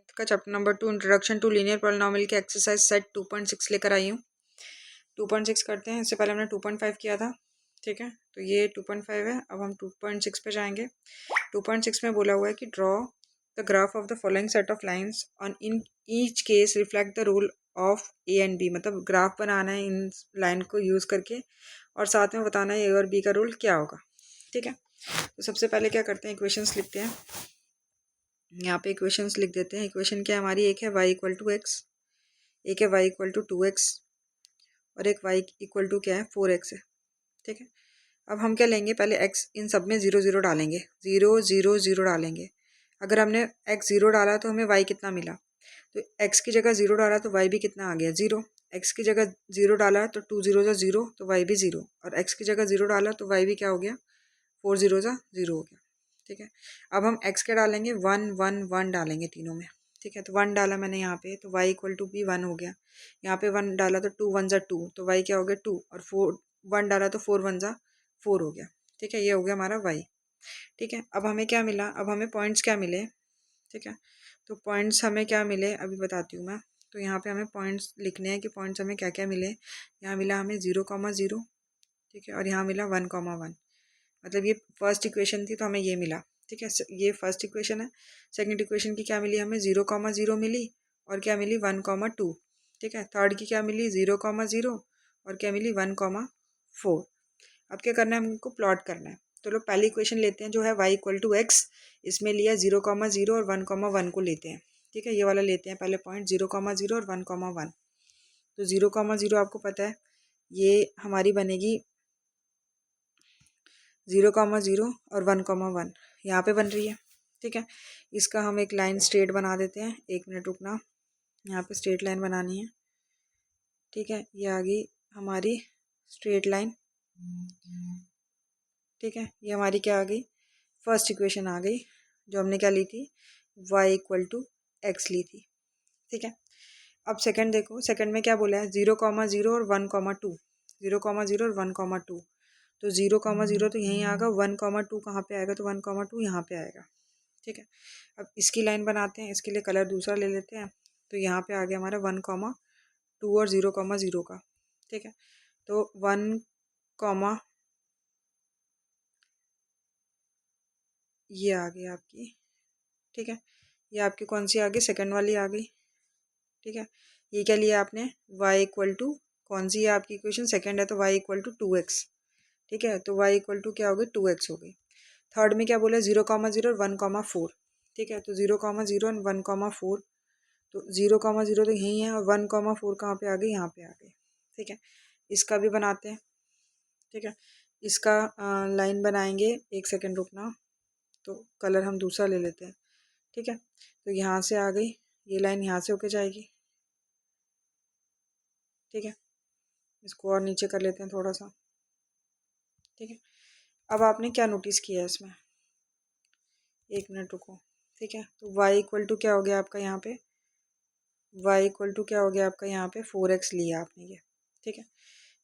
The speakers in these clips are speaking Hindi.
मैथ का chapter number 2 introduction to linear polynomial के एक्सरसाइज सेट 2.6 लेकर आई हूँ। 2.6 करते हैं। इससे पहले हमने 2.5 किया था, ठीक है। तो ये 2.5 है। अब हम 2.6 पे जाएंगे। 2.6 में बोला हुआ है कि draw the graph of the following set of lines on in each case reflect the rule of A and B. मतलब ग्राफ बनाना है इन लाइन को यूज़ करके और साथ में बताना है ए और बी का रूल क्या होगा, ठीक है। तो सबसे पहले क्या करते हैं, इक्वेशंस लिखते हैं। यहाँ पे इक्वेशंस लिख देते हैं। इक्वेशन क्या हमारी, एक है y इक्वल टू एक्स, एक है y इक्वल टू 2x और एक y इक्वल टू क्या है 4x है, ठीक है। अब हम क्या लेंगे, पहले x इन सब में 0 0 डालेंगे, 0 0 0 डालेंगे। अगर हमने x 0 डाला तो हमें y कितना मिला, तो x की जगह 0 डाला तो y भी कितना आ गया 0। x की जगह 0 डाला तो 2 0 0 तो y भी 0, और x की जगह 0 डाला तो y भी क्या हो गया 4 0 0 हो गया, ठीक है। अब हम x के डालेंगे 1 1 1 डालेंगे तीनों में, ठीक है। तो 1 डाला मैंने यहाँ पे, तो y इक्वल टू भी 1 हो गया। यहाँ पे 1 डाला तो 2 1 2, तो y क्या हो गया 2, और 4 1 डाला तो 4 1 4 हो गया, ठीक है। ये हो गया हमारा y, ठीक है। अब हमें क्या मिला, अब हमें पॉइंट्स क्या मिले, ठीक है। तो पॉइंट्स हमें क्या मिले अभी बताती हूँ मैं। तो यहाँ पे हमें पॉइंट्स लिखने हैं कि पॉइंट्स हमें क्या क्या मिले। यहाँ मिला हमें 0 0, ठीक है, और यहाँ मिला 1 1। मतलब ये फर्स्ट इक्वेशन थी तो हमें ये मिला, ठीक है। ये फर्स्ट इक्वेशन है। सेकंड इक्वेशन की क्या मिली हमें, 0 0 मिली, और क्या मिली 1 2, ठीक है। थर्ड की क्या मिली 0 0 और क्या मिली 1 4। अब क्या करना है, हमको प्लॉट करना है। तो लोग पहली इक्वेशन लेते हैं जो है y इक्वल टू एक्स, इसमें लिया 0 0 और 1 1 को लेते हैं, ठीक है। ये वाला लेते हैं पहले पॉइंट 0 0 और 1 1। तो 0 0 आपको पता है ये हमारी बनेगी 0 0 और 1 1 यहाँ पे बन रही है, ठीक है। इसका हम एक लाइन स्ट्रेट बना देते हैं, 1 मिनट रुकना। यहाँ पे स्ट्रेट लाइन बनानी है, ठीक है। ये आ गई हमारी स्ट्रेट लाइन, ठीक है। ये हमारी क्या आ गई, फर्स्ट इक्वेशन आ गई, जो हमने क्या ली थी y इक्वल टू एक्स ली थी, ठीक है। अब सेकंड देखो, सेकंड में क्या बोला है 0 0 और 1 2, 0 0 और 1 2। तो 0 0 तो यहीं आएगा, 1 2 कहाँ पे आएगा, तो 1 2 यहाँ पे आएगा, ठीक है। अब इसकी लाइन बनाते हैं, इसके लिए कलर दूसरा ले लेते हैं। तो यहाँ पे आ गया हमारा 1 2 और 0 0 का, ठीक है। तो 1 ये आ गई आपकी, ठीक है। ये आपकी कौन सी आ गई, सेकंड वाली आ गई, ठीक है। ये क्या लिया आपने y इक्वल टू, कौन सी है आपकी इक्वेशन, सेकंड है, तो y इक्वल टू 2x, ठीक है। तो y इक्वल टू क्या हो गई 2x हो गई। थर्ड में क्या बोला 0 0 और 1 4, ठीक है। तो 0 0 और 1 4, तो 0 0 तो यहीं है, और 1 4 कहाँ पे आ गई, यहाँ पे आ गई, ठीक है। इसका भी बनाते हैं, ठीक है। इसका लाइन बनाएंगे, 1 सेकंड रुकना। तो कलर हम दूसरा ले लेते हैं, ठीक है। तो यहाँ से आ गई ये लाइन, यहाँ से होके जाएगी, ठीक है। इसको और नीचे कर लेते हैं थोड़ा सा, ठीक है। अब आपने क्या नोटिस किया है इसमें, 1 मिनट रुको, ठीक है। तो y इक्वल टू क्या हो गया आपका यहाँ पे, y इक्वल टू क्या हो गया आपका यहाँ पे 4x लिया आपने ये, ठीक है।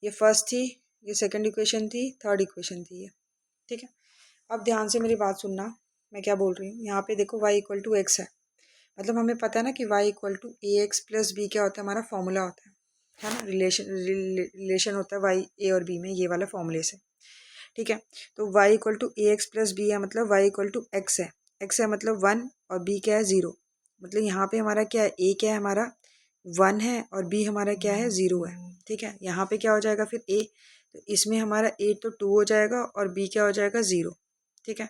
ये फर्स्ट थी, ये सेकंड इक्वेशन थी, थर्ड इक्वेशन थी ये, ठीक है। अब ध्यान से मेरी बात सुनना, मैं क्या बोल रही हूँ। यहाँ पे देखो y इक्वल टू एक्स है, मतलब हमें पता है ना कि y equal to A x plus B क्या होता है, हमारा फॉर्मूला होता है ना, रिलेशन होता है y a और b में, ये वाला फॉर्मूले से, ठीक है। तो y equal to A x plus B है, मतलब y इक्वल टू एक्स है, x है मतलब 1 और b क्या है 0। मतलब यहाँ पे हमारा क्या है, a क्या है हमारा 1 है और b हमारा क्या है 0 है, ठीक है। यहाँ पे क्या हो जाएगा फिर a, तो इसमें हमारा a तो 2 हो जाएगा और b क्या हो जाएगा 0, ठीक है।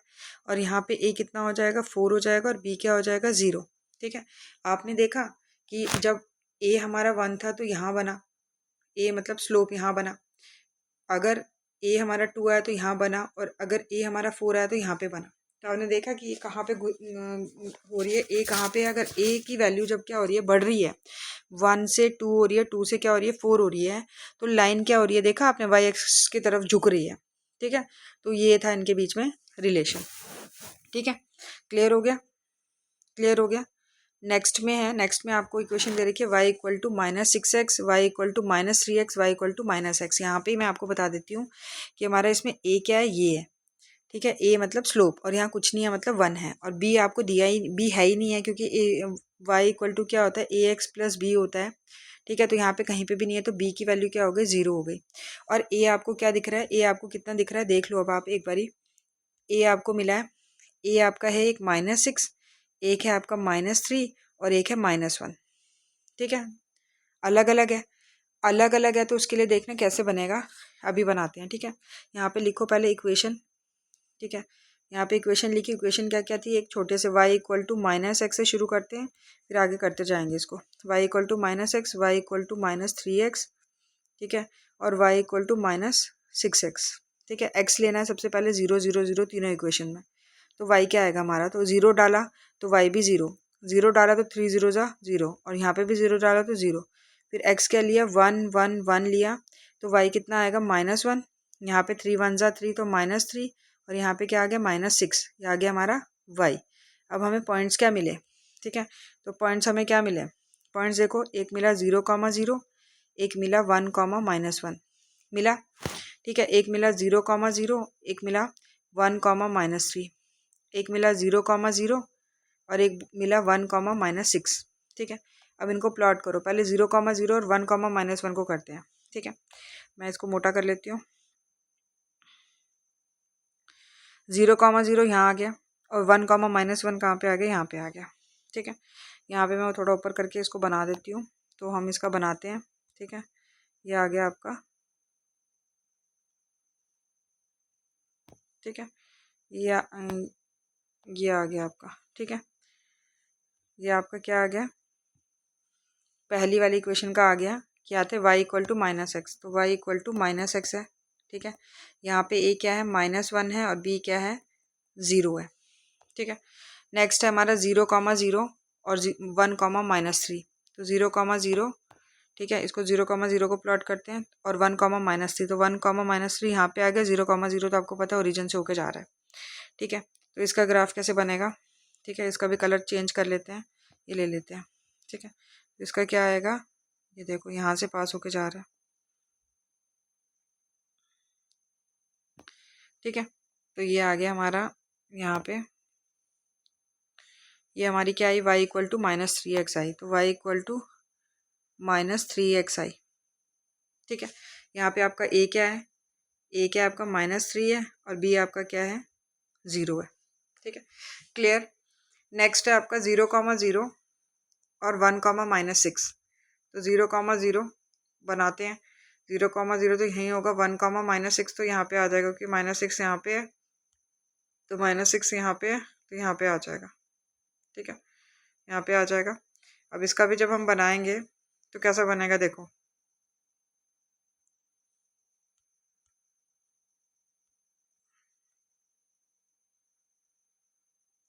और यहाँ पे a कितना हो जाएगा 4 हो जाएगा और b क्या हो जाएगा 0, ठीक है। आपने देखा कि जब a हमारा 1 था तो यहाँ बना, a मतलब स्लोप यहाँ बना, अगर a हमारा 2 आया तो यहाँ बना, और अगर a हमारा 4 आया तो यहाँ पे बना। तो आपने देखा कि ये कहाँ पे हो रही है, a कहाँ पे, अगर a की वैल्यू जब क्या हो रही है बढ़ रही है, 1 से 2 हो रही है, 2 से क्या हो रही है 4 हो रही है, तो लाइन क्या हो रही है, देखा आपने y एक्सिस की तरफ झुक रही है, ठीक है। तो ये था इनके बीच में रिलेशन, ठीक है। क्लियर हो गया, क्लियर हो गया। नेक्स्ट में है, नेक्स्ट में आपको इक्वेशन दे रखी है y equal to -6x, y equal to -3x, y equal to -x। यहाँ पे मैं आपको बता देती हूँ कि हमारा इसमें a क्या है, ये है, ठीक है। a मतलब स्लोप, और यहाँ कुछ नहीं है मतलब 1 है, और b आपको दिया ही, b है ही नहीं है क्योंकि वाई इक्वल टू क्या होता है, ए एक्स प्लस बी होता है। ठीक है, तो यहाँ पे कहीं पे भी नहीं है, तो बी की वैल्यू क्या हो गई, 0 हो गई। और ए आपको क्या दिख रहा है, ए आपको कितना दिख रहा है देख लो अब आप एक बारी। ए आपको मिला है, ए आपका है एक -6, एक है आपका -3 और एक है -1। ठीक है, अलग अलग है, अलग अलग है, तो उसके लिए देखना कैसे बनेगा, अभी बनाते हैं। ठीक है, यहाँ पे लिखो पहले इक्वेशन। ठीक है, यहाँ पे इक्वेशन लिखी। इक्वेशन क्या क्या थी, एक छोटे से y इक्वल टू -x से शुरू करते हैं, फिर आगे करते जाएंगे इसको। y equal to -x, y equal to -3x, ठीक है, और y इक्वल टू -6x। ठीक है, x लेना है सबसे पहले, 0 0 0 तीनों इक्वेशन में। तो y क्या आएगा हमारा, तो 0 डाला तो y भी 0, 0 डाला तो 3 0 जा 0, और यहाँ पे भी 0 डाला तो 0। फिर x क्या लिया, 1 1 1 लिया, तो y कितना आएगा, -1। यहाँ पे 3 1 जा 3, तो -3, और यहाँ पे क्या आ गया, -6, ये आ गया हमारा y। अब हमें पॉइंट्स क्या मिले, ठीक है, तो पॉइंट्स हमें क्या मिले, पॉइंट्स देखो, एक मिला 0 0, एक मिला 1 -1 मिला। ठीक है, एक मिला 0 0, एक मिला 1 -3, एक मिला 0 0 और एक मिला 1 -6। ठीक है, अब इनको प्लॉट करो, पहले 0 0 और 1 -1 को करते हैं। ठीक है, मैं इसको मोटा कर लेती हूँ। 0 0 यहाँ आ गया, और 1 -1 कहाँ पे आ गया, यहाँ पे आ गया। ठीक है, यहाँ पे मैं थोड़ा ऊपर करके इसको बना देती हूँ, तो हम इसका बनाते हैं। ठीक है, ये आ गया आपका, ठीक है, ये आ गया आपका। ठीक है, ये आपका क्या आ गया, पहली वाली इक्वेशन का आ गया, क्या थे, y इक्वल टू -x, तो y इक्वल टू -x है। ठीक है, यहाँ पे a क्या है, -1 है, और b क्या है, 0 है। ठीक है, नेक्स्ट है हमारा 0 0 और 1 -3, तो 0 0, ठीक है, इसको 0 0 को प्लॉट करते हैं, और 1 -3, तो 1 -3 यहाँ पे आ गया, 0 0 तो आपको पता है ओरिजिन से होके जा रहा है। ठीक है, तो इसका ग्राफ कैसे बनेगा, ठीक है, इसका भी कलर चेंज कर लेते हैं, ये ले लेते हैं। ठीक है, तो इसका क्या आएगा, ये देखो यहाँ से पास होके जा रहा है। ठीक है, तो ये आ गया हमारा, यहाँ पे ये हमारी क्या आई, y इक्वल टू -3x आई, तो y इक्वल टू -3x आई। ठीक है, यहाँ पे आपका a क्या है, a क्या आपका -3 है, और b आपका क्या है, 0 है। ठीक है, क्लियर। नेक्स्ट है आपका 0 0 और 1 -6, तो 0 0 बनाते हैं। 0 0 तो यहीं होगा, 1 -6 तो यहाँ पे आ जाएगा, क्योंकि -6 यहाँ पे है, तो -6 यहाँ पे है, तो यहाँ पे आ जाएगा। ठीक है, यहाँ पे आ जाएगा। अब इसका भी जब हम बनाएंगे तो कैसा बनेगा, देखो,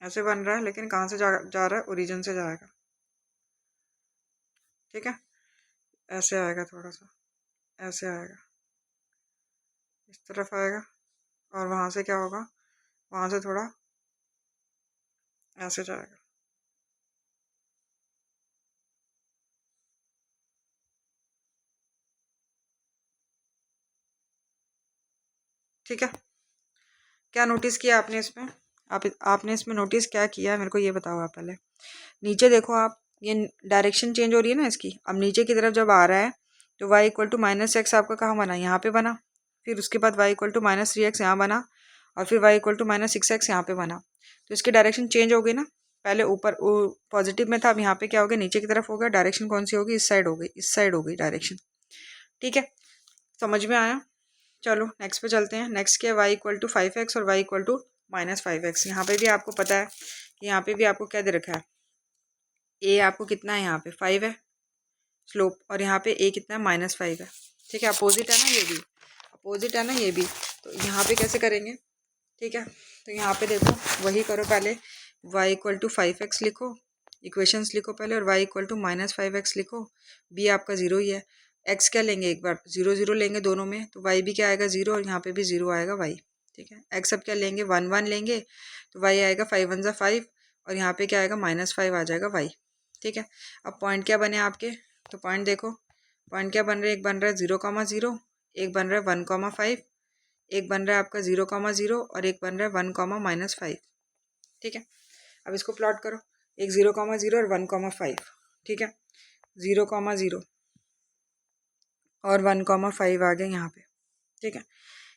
ऐसे बन रहा है, लेकिन कहाँ से जा रहा है, ओरिजिन से जाएगा। ठीक है, ऐसे आएगा, थोड़ा सा ऐसे आएगा, इस तरफ आएगा, और वहाँ से क्या होगा, वहाँ से थोड़ा ऐसे जाएगा। ठीक है, क्या नोटिस किया आपने इसमें, आपने इसमें नोटिस क्या किया, मेरे को ये बताओ आप पहले। नीचे देखो आप, ये डायरेक्शन चेंज हो रही है ना इसकी, अब नीचे की तरफ जब आ रहा है, तो y इक्वल टू -x आपका कहाँ बना, यहाँ पे बना, फिर उसके बाद y इक्वल टू -3x यहाँ बना, और फिर y इक्वल टू -6x यहाँ पे बना। तो इसकी डायरेक्शन चेंज हो गई ना, पहले ऊपर पॉजिटिव में था, अब यहाँ पे क्या हो गया, नीचे की तरफ हो गया। डायरेक्शन कौन सी होगी, इस साइड हो गई, इस साइड हो गई डायरेक्शन। ठीक है, समझ में आया। चलो नेक्स्ट पे चलते हैं। नेक्स्ट क्या है, y इक्वल टू 5x और y इक्वल टू -5x। यहाँ पे भी आपको पता है कि यहाँ पे भी आपको क्या दे रखा है, a आपको कितना है, यहाँ पे 5 है स्लोप, और यहाँ पे a कितना है, -5 है। ठीक है, अपोजिट है ना, ये भी अपोजिट है ना, ये भी। तो यहाँ पे कैसे करेंगे, ठीक है, तो यहाँ पे देखो, वही करो पहले, y इक्वल टू 5x लिखो, इक्वेशंस लिखो पहले, और y इक्वल टू -5x लिखो, b आपका 0 ही है। x क्या लेंगे, एक बार 0 0 लेंगे दोनों में, तो y भी क्या आएगा, 0, और यहाँ पे भी 0 आएगा y। ठीक है, x अब क्या लेंगे, 1 1 लेंगे, तो y आएगा 5 1 ज़ा 5, और यहाँ पे क्या आएगा, -5 आ जाएगा y। ठीक है, अब पॉइंट क्या बने आपके, तो पॉइंट देखो, पॉइंट क्या बन रहे हैं, एक बन रहा है 0 0, एक बन रहा है 1 5, एक बन रहा है आपका 0 0, और एक बन रहा है 1 -5। ठीक है, अब इसको प्लॉट करो। एक 0,0 और 1,5, ठीक है, 0,0 और 1,5 आ गए यहाँ पे, ठीक है।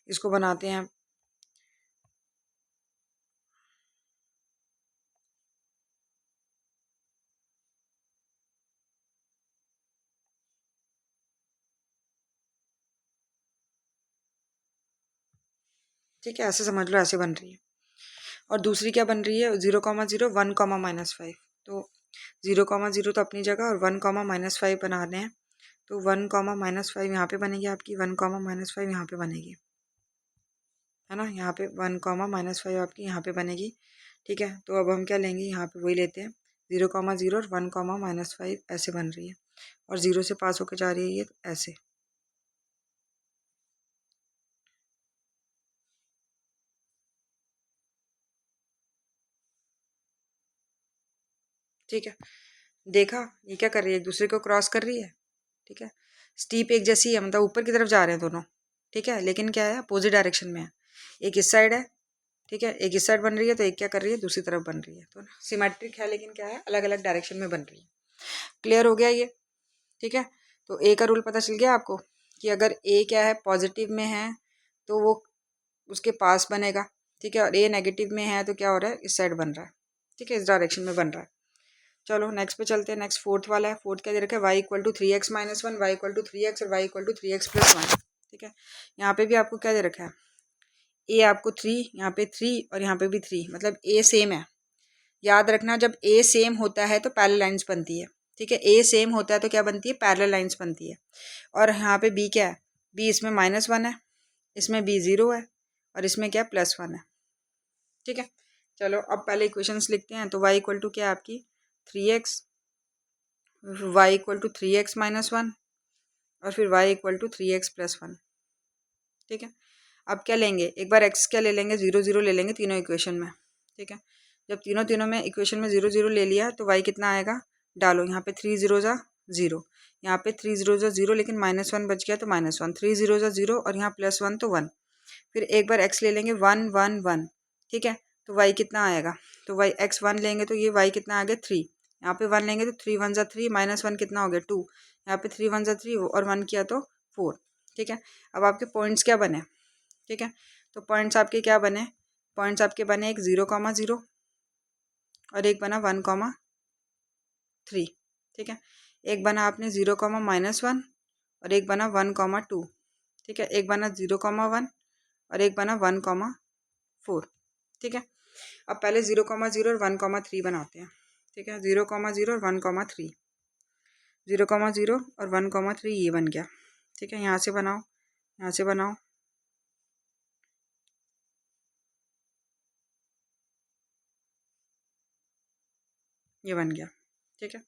इसको बनाते हैं, ठीक है, ऐसे समझ लो, ऐसे बन रही है। और दूसरी क्या बन रही है, 0,0 1,-5, तो 0,0 तो अपनी जगह और 1,-5 बनाने हैं, तो 1,-5 यहाँ पे बनेगी आपकी, 1,-5 यहाँ पे बनेगी, है ना, यहाँ पे 1,-5 आपकी यहाँ पे बनेगी, ठीक है। तो अब हम क्या लेंगे, यहाँ पे वही लेते हैं, 0,0 और 1,-5 ऐसे बन रही है, और 0 से पास होकर जा रही है ये ऐसे, ठीक है। देखा, ये क्या कर रही है, एक दूसरे को क्रॉस कर रही है, ठीक है। स्टीप एक जैसी है, मतलब ऊपर की तरफ जा रहे हैं दोनों, ठीक है, लेकिन क्या है, अपोजिट डायरेक्शन में है। एक इस साइड है, ठीक है, एक इस साइड बन रही है, तो एक क्या कर रही है, दूसरी तरफ बन रही है, तो सिमेट्रिक है, लेकिन क्या है, अलग अलग डायरेक्शन में बन रही है। क्लियर हो गया ये, ठीक है। तो ए का रूल पता चल गया आपको कि अगर ए क्या है, पॉजिटिव में है तो वो उसके पास बनेगा, ठीक है, और ए नेगेटिव में है तो क्या हो रहा है, इस साइड बन रहा है, ठीक है, इस डायरेक्शन में बन रहा है। चलो नेक्स्ट पे चलते हैं। नेक्स्ट फोर्थ वाला है। फोर्थ क्या दे रखा है, y = 3x-1, y = 3x और y = 3x+1, ठीक है। यहाँ पे भी आपको क्या दे रखा है, a आपको 3, यहाँ पे 3 और यहाँ पे भी 3, मतलब a सेम है। याद रखना, जब a सेम होता है तो पैरेलल लाइंस बनती है, ठीक है, a सेम होता है तो क्या बनती है, पैरेलल लाइंस बनती है। और यहाँ पे b क्या है, b इसमें -1 है, इसमें b 0 है और इसमें क्या +1 है, ठीक है। चलो अब पहले इक्वेशंस लिखते हैं। तो y = क्या है आपकी 3x, y = 3x-1 और फिर y = 3x+1, ठीक है। अब क्या लेंगे, एक बार x क्या ले लेंगे, 0 0 ले लेंगे तीनों इक्वेशन में, ठीक है। जब तीनों तीनों में इक्वेशन में 0 0 ले लिया तो y कितना आएगा, डालो, यहाँ पे 3 0 जा 0, यहाँ पे 3 0 जा 0, लेकिन -1 बच गया तो -1, 3 0 जा 0 और यहाँ +1 तो 1। फिर एक बार x ले लेंगे 1 1 1, ठीक है। तो y कितना आएगा, तो y x 1 लेंगे तो ये y कितना आ गया 3, यहाँ पे 1 लेंगे तो 3 1 जा 3, -1 कितना हो गया 2, यहाँ पे 3 1 जा 3 और 1 किया तो 4, ठीक है। अब आपके पॉइंट्स क्या बने, ठीक है। तो पॉइंट्स आपके क्या बने, पॉइंट्स आपके बने एक 0,0 और एक बना 1,3, ठीक है। एक बना आपने 0,-1 और एक बना 1,2, ठीक है। एक बना 0,1 और एक बना 1,4, ठीक है। अब पहले 0,0 और 1,3 बनाते हैं, ठीक है। 0,0 और 1,3, 0,0 और 1,3 ये बन गया, ठीक है। यहाँ से बनाओ, यहाँ से बनाओ, ये बन गया, ठीक है।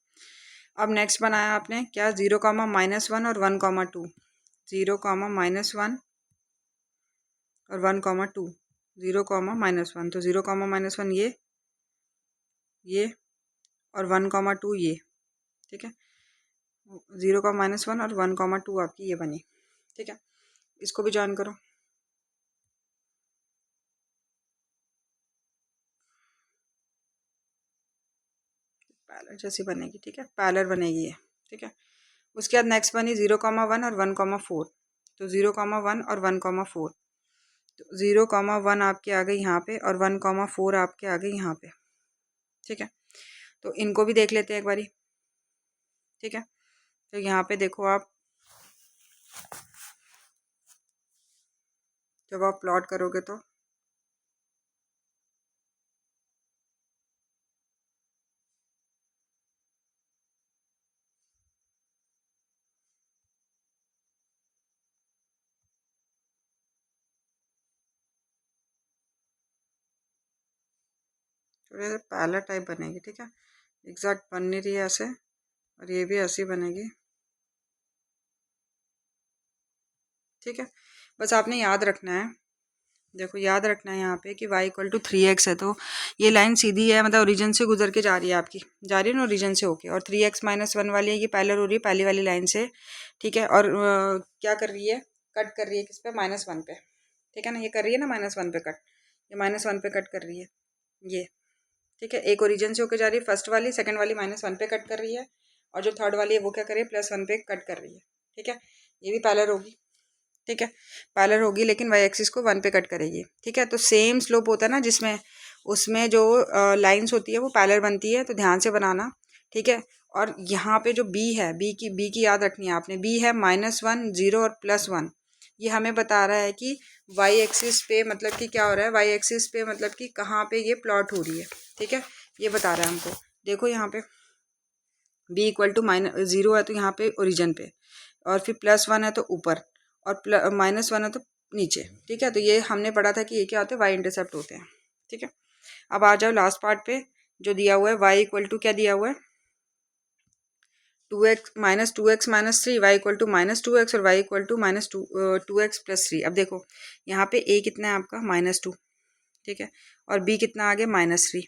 अब नेक्स्ट बनाया आपने क्या, 0,-1 और 1,2, 0,-1 और 1,2, 0,-1, तो 0,-1 ये और 1,2 ये, ठीक है। 0,-1 और 1,2 आपकी ये बनी, ठीक है। इसको भी ज्वाइन करो, पैरेलल जैसी बनेगी, ठीक है, पैरेलल बनेगी ये, ठीक है। उसके बाद नेक्स्ट बनी 0,1 और 1,4, तो 0,1 और 1,4, तो 0,1 आपके आ गए यहाँ पे और 1,4 आपके आ गए यहाँ पे, ठीक है। तो इनको भी देख लेते हैं एक बारी, ठीक है। तो यहाँ पे देखो आप, जब आप प्लॉट करोगे तो थोड़ा सा पैरेलल टाइप बनेगी, ठीक है। एग्जैक्ट बन नहीं रही है ऐसे, और ये भी ऐसी बनेगी, ठीक है। बस आपने याद रखना है, देखो याद रखना है यहाँ पे कि y = 3x है, तो ये लाइन सीधी है, मतलब ओरिजिन से गुजर के जा रही है आपकी, जा रही है ना ओरिजिन से होके, और 3x-1 वाली है ये पैरेलल हो रही है पहली वाली लाइन से, ठीक है। और क्या कर रही है, कट कर रही है किस पे, -1 पे, ठीक है ना, ये कर रही है ना -1 पे कट, ये -1 पे कट कर रही है ये, ठीक है। एक ओरिजिन से होकर जा रही है फर्स्ट वाली, सेकंड वाली -1 पे कट कर रही है, और जो थर्ड वाली है वो क्या कर रही है +1 पे कट कर रही है। ठीक है, ये भी पैरेलल होगी। ठीक है, पैरेलल होगी लेकिन वाई एक्सिस को 1 पे कट करेगी। ठीक है, तो सेम स्लोप होता है ना जिसमें, उसमें जो लाइंस होती है वो पैरेलल बनती है, तो ध्यान से बनाना। ठीक है, और यहाँ पे जो बी है, बी की याद रखनी है आपने। बी है -1, 0 और +1। ये हमें बता रहा है कि वाई एक्सिस पे मतलब कि क्या हो रहा है, वाई एक्सिस पे मतलब कि कहाँ पे ये प्लॉट हो रही है। ठीक है, ये बता रहा है हमको। देखो यहाँ पे b इक्वल टू -0 है तो यहाँ पे ओरिजिन पे, और फिर +1 है तो ऊपर, और -1 है तो नीचे। ठीक है, तो ये हमने पढ़ा था कि ये क्या होते हैं, वाई इंटरसेप्ट होते हैं। ठीक है, अब आ जाओ लास्ट पार्ट पे, जो दिया हुआ है y इक्वल टू क्या दिया हुआ है, 2x -3, y equal to -2x और y इक्वल टू -2x + 3। अब देखो यहाँ पे a कितना है आपका -2। ठीक है, और b कितना आ गया -3।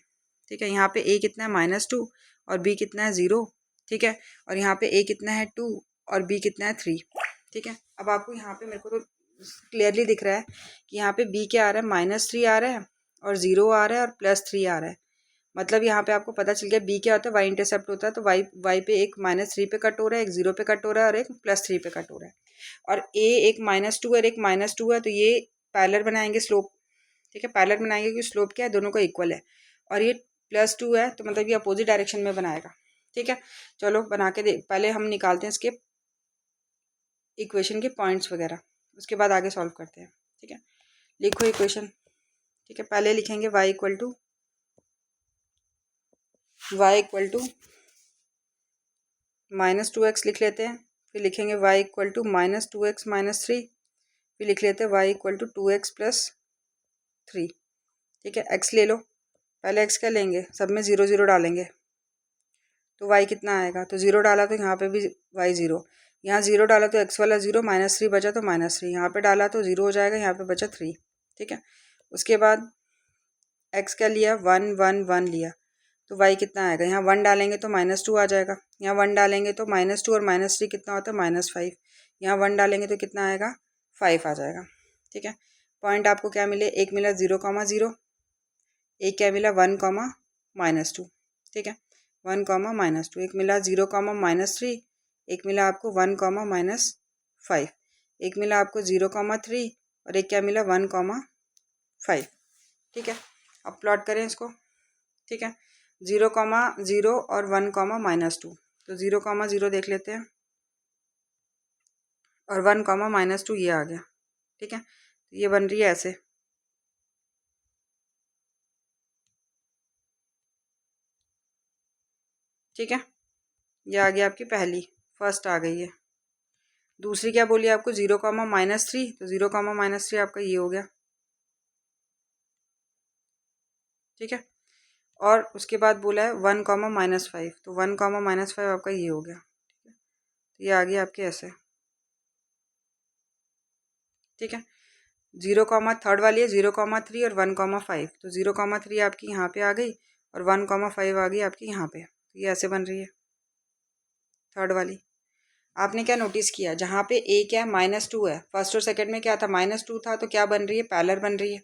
ठीक है, यहाँ पे a कितना है -2 और b कितना है 0। ठीक है, और यहाँ पे a कितना है 2 और b कितना है 3। ठीक है, अब आपको यहाँ पे मेरे को तो क्लियरली दिख रहा है कि यहाँ पे b क्या आ रहा है, -3 आ रहा है और 0 आ रहा है और +3 आ रहा है। मतलब यहाँ पे आपको पता चल गया b क्या होता है, वाई इंटरसेप्ट होता है। तो y पे एक -3 पे कट हो रहा है, एक 0 पे कट हो रहा है और एक +3 पे कट हो रहा है। और a एक -2 और एक -2 है, तो ये पैरेलल बनाएंगे स्लोप। ठीक है, पैरेलल बनाएंगे क्योंकि स्लोप क्या है, दोनों का इक्वल है। और ये +2 है तो मतलब ये अपोजिट डायरेक्शन में बनाएगा। ठीक है, चलो बना के देख, पहले हम निकालते हैं इसके इक्वेशन के पॉइंट्स वगैरह, उसके बाद आगे सॉल्व करते हैं। ठीक है, लिखो इक्वेशन। ठीक है, पहले लिखेंगे y इक्वल टू -2x लिख लेते हैं, फिर लिखेंगे y इक्वल टू -2x - 3, फिर लिख लेते हैं y इक्वल टू 2x + 3। ठीक है, x ले लो, पहले x क्या लेंगे, सब में 0 0 डालेंगे तो y कितना आएगा, तो 0 डाला तो यहाँ पे भी y 0, यहाँ 0 डाला तो x वाला 0, -3 बचा तो -3, यहाँ पे डाला तो 0 हो जाएगा, यहाँ पे बचा 3। ठीक है, उसके बाद x क्या लिया, 1 1 1 लिया, तो y कितना आएगा, यहाँ 1 डालेंगे तो -2 आ जाएगा, यहाँ 1 डालेंगे तो -2 और -3 कितना होता है, -5, यहाँ 1 डालेंगे तो कितना आएगा, 5 आ जाएगा। ठीक है, पॉइंट आपको क्या मिले, एक मिला 0, 0, एक क्या मिला 1, -2। ठीक है, 1, -2, एक मिला 0, -3, एक मिला आपको 1, -5, एक मिला आपको 0, 3 और एक क्या मिला 1, 5। ठीक है, अब प्लॉट करें इसको। ठीक है, 0, 0 और 1, -2, तो 0, 0 देख लेते हैं और 1, -2 ये आ गया। ठीक है, तो ये बन रही है ऐसे। ठीक है, ये आ गया आपकी पहली, फर्स्ट आ गई है। दूसरी क्या बोली आपको, 0, -3, तो 0, -3 आपका ये हो गया। ठीक है, और उसके बाद बोला है 1, -5, तो 1, -5 आपका ये हो गया। ठीक है, तो ये आ गया आपके ऐसे। ठीक है, 0, थर्ड वाली है 0, 3 और 1, 5, तो 0, 3 आपकी यहाँ पे आ गई और 1, 5 आ गई आपकी यहाँ पे, तो ये ऐसे बन रही है थर्ड वाली। आपने क्या नोटिस किया, जहाँ पे a क्या है, -2 है, फर्स्ट और सेकंड में क्या था, -2 था, तो क्या बन रही है, पैरेलल बन रही है।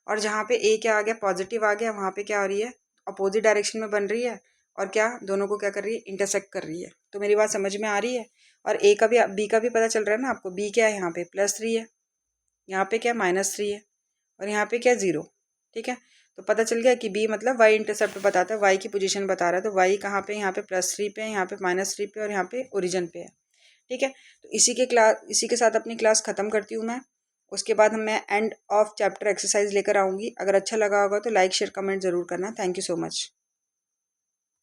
और जहाँ पे a क्या आ गया, पॉजिटिव आ गया, वहाँ पे क्या हो रही है, अपोजिट डायरेक्शन में बन रही है। और क्या, दोनों को क्या कर रही है, इंटरसेक्ट कर रही है। तो मेरी बात समझ में आ रही है। और a का भी, b का भी पता चल रहा है ना आपको, b क्या है यहाँ पे +3 है, यहाँ पे क्या -3 है और यहाँ पे क्या 0। ठीक है, तो पता चल गया कि b मतलब y इंटरसेप्ट बताता है, y की पोजीशन बता रहा है। तो y कहाँ पे, यहाँ पे +3 पे है, यहाँ पे -3 पे और यहाँ पे ओरिजिन पे है। ठीक है, तो इसी के साथ अपनी क्लास ख़त्म करती हूँ मैं। उसके बाद मैं एंड ऑफ चैप्टर एक्सरसाइज लेकर आऊँगी। अगर अच्छा लगा होगा तो लाइक शेयर कमेंट ज़रूर करना। Thank you so much.